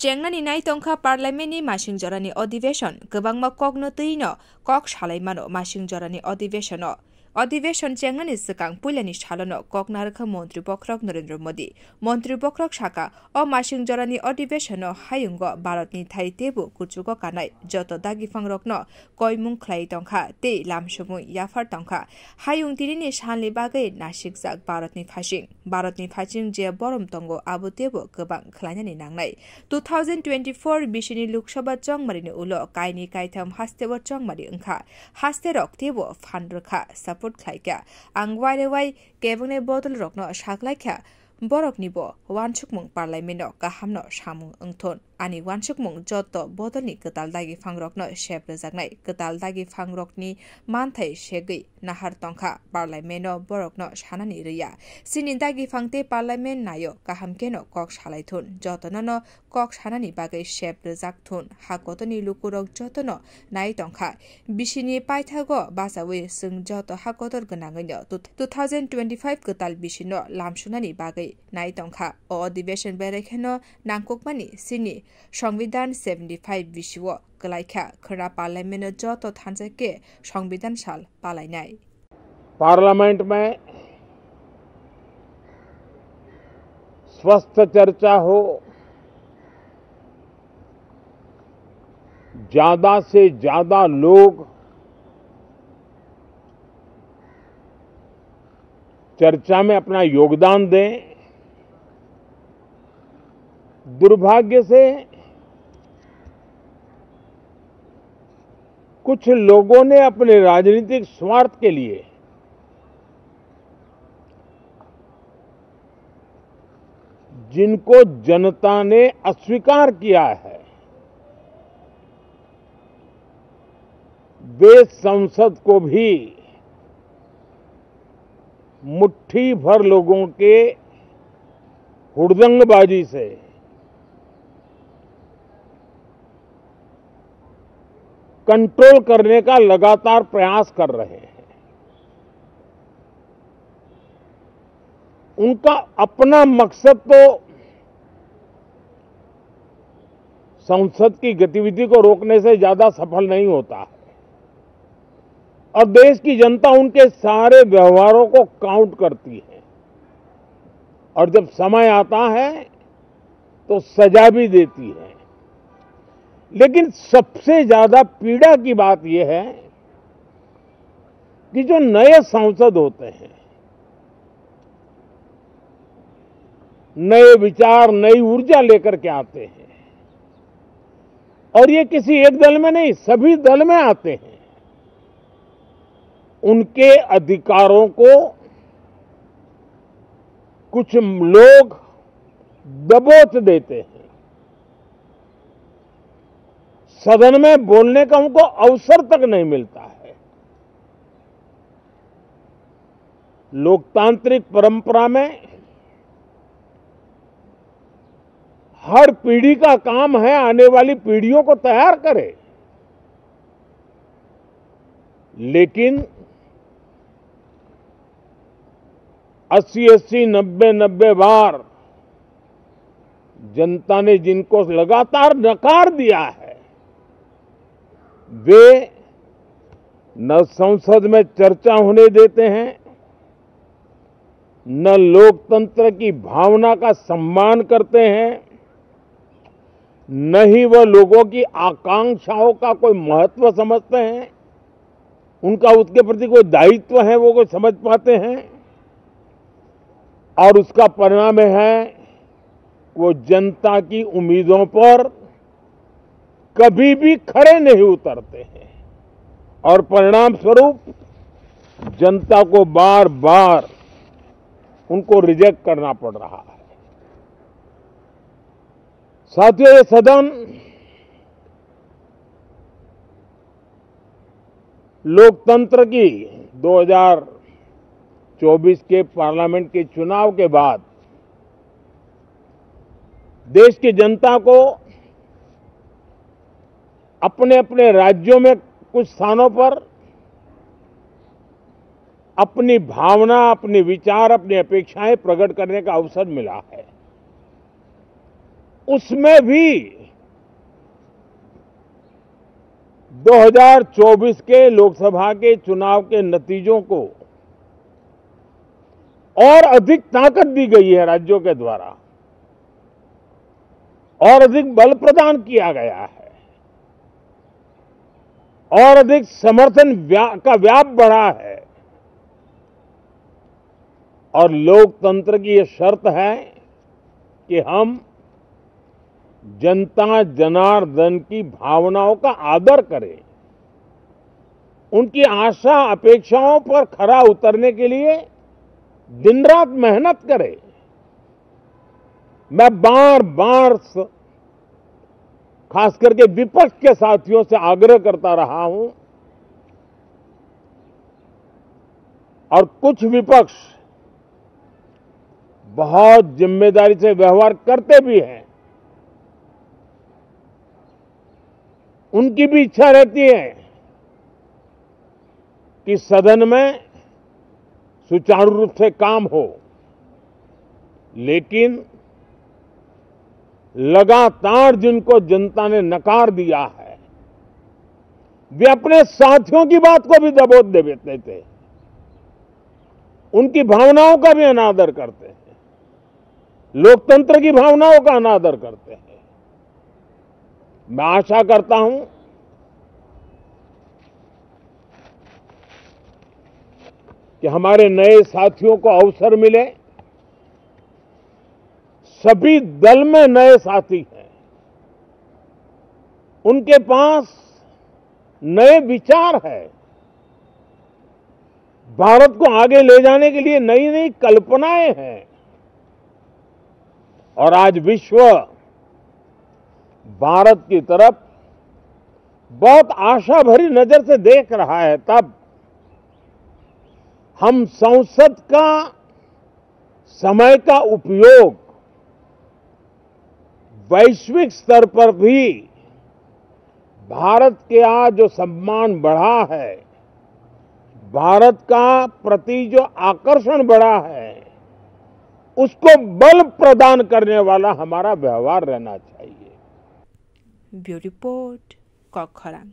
Chengnani nai tongkha parliamentni masing jorani अधिवेशन गोबांमा कगनो Taino कक सालाइमानो masing jorani अधिवेशनो अधिवेशन चेंगनानि सिगां पुइलानि सालनो ककनारखा मन्त्री बख्रक नरेन्द्र मोदी मन्त्री बख्रक साका अ मासिं जरानि अधिवेशनो हायुंग भारतनि थाइ तेबु कुचुगो कानाय जत दागिफां रकनो कयमुं ख्लाइ तंखा ते लामसुमु याफार तंखा हायुं तिरिनि साननि बागै नासिकजाक भारतनि फासिं जे बरम तंगो आबु तेबु गोबां ख्लायनानि नांनाय 2024 बिसिनि लोकसभा चंगमारिनि उलो कायनि कायथाम हास्तेवर चंगमारि ओंखा हास्तेरक तेबु फानरखा खायका आं वाइरेवाइ केबंने बदल रकनो साखलायखा बरकनिबो वानसुकमुं पार्लामेन्टनो गाहामनो सामुं ओंथोन आनि वानसुकमुं जत बदलनि गताल दागि फांरकनो शेप रोजागनाय गताल दागि फांरकनि मानथाय सेगै नाहार तंखा पार्लामेन्टनो बरकनो सानानि रैया सिनि दागि फांते पार्लामेन्ट नायो गाहामकेनो कक सालायथुन जतननो कक सानानि बागै शेप रोजागथुन हाकतनि लुकुरक जतनो नाय तंखा बिसिनि पाइथागो बासावै जों जत हाकतर गोनाङैनो 2025 गताल बिसिनो लामसुनानि बागै नाय तंखा अ अधिवेशन बेरेखेनो नांकुकमानि सिनि संविधान 75 बिसिव गलाइखा खरा पार्लियामेन्ट जत थानजाके संविधान साल पालायनाय पार्लियामेंट में स्वस्थ चर्चा हो, ज्यादा से ज्यादा लोग चर्चा में अपना योगदान दें। दुर्भाग्य से कुछ लोगों ने अपने राजनीतिक स्वार्थ के लिए जिनको जनता ने अस्वीकार किया है वे संसद को भी मुट्ठी भर लोगों के हुड़दंगबाजी से कंट्रोल करने का लगातार प्रयास कर रहे हैं। उनका अपना मकसद तो संसद की गतिविधि को रोकने से ज्यादा सफल नहीं होता है और देश की जनता उनके सारे व्यवहारों को काउंट करती है और जब समय आता है तो सजा भी देती है। लेकिन सबसे ज्यादा पीड़ा की बात यह है कि जो नए सांसद होते हैं, नए विचार नई ऊर्जा लेकर के आते हैं और ये किसी एक दल में नहीं सभी दल में आते हैं, उनके अधिकारों को कुछ लोग दबोच देते हैं। सदन में बोलने का उनको अवसर तक नहीं मिलता है। लोकतांत्रिक परंपरा में हर पीढ़ी का काम है आने वाली पीढ़ियों को तैयार करे, लेकिन 80-80, 90-90 बार जनता ने जिनको लगातार नकार दिया है वे न संसद में चर्चा होने देते हैं, न लोकतंत्र की भावना का सम्मान करते हैं, न ही वह लोगों की आकांक्षाओं का कोई महत्व समझते हैं, उनका उसके प्रति कोई दायित्व है वो कोई समझ पाते हैं और उसका परिणाम है वो जनता की उम्मीदों पर कभी भी खरे नहीं उतरते हैं और परिणाम स्वरूप जनता को बार बार उनको रिजेक्ट करना पड़ रहा है। साथियों, ये सदन लोकतंत्र की 2024 के पार्लियामेंट के चुनाव के बाद देश की जनता को अपने अपने राज्यों में कुछ स्थानों पर अपनी भावना, अपने विचार, अपनी अपेक्षाएं प्रकट करने का अवसर मिला है। उसमें भी 2024 के लोकसभा के चुनाव के नतीजों को और अधिक ताकत दी गई है राज्यों के द्वारा, और अधिक बल प्रदान किया गया है, और अधिक समर्थन का व्याप बढ़ा है। और लोकतंत्र की यह शर्त है कि हम जनता जनार्दन की भावनाओं का आदर करें, उनकी आशा अपेक्षाओं पर खरा उतरने के लिए दिन रात मेहनत करें। मैं बार बार खास करके विपक्ष के साथियों से आग्रह करता रहा हूं, और कुछ विपक्ष बहुत जिम्मेदारी से व्यवहार करते भी हैं। उनकी भी इच्छा रहती है कि सदन में सुचारू रूप से काम हो, लेकिन लगातार जिनको जनता ने नकार दिया है, वे अपने साथियों की बात को भी दबोच देते थे, उनकी भावनाओं का भी अनादर करते हैं, लोकतंत्र की भावनाओं का अनादर करते हैं। मैं आशा करता हूं कि हमारे नए साथियों को अवसर मिले। सभी दल में नए साथी हैं, उनके पास नए विचार है, भारत को आगे ले जाने के लिए नई नई कल्पनाएं हैं। और आज विश्व भारत की तरफ बहुत आशा भरी नजर से देख रहा है, तब हम संसद का समय का उपयोग वैश्विक स्तर पर भी भारत के आज जो सम्मान बढ़ा है, भारत का प्रति जो आकर्षण बढ़ा है, उसको बल प्रदान करने वाला हमारा व्यवहार रहना चाहिए। ब्यूरो रिपोर्ट, कॉक खरांग।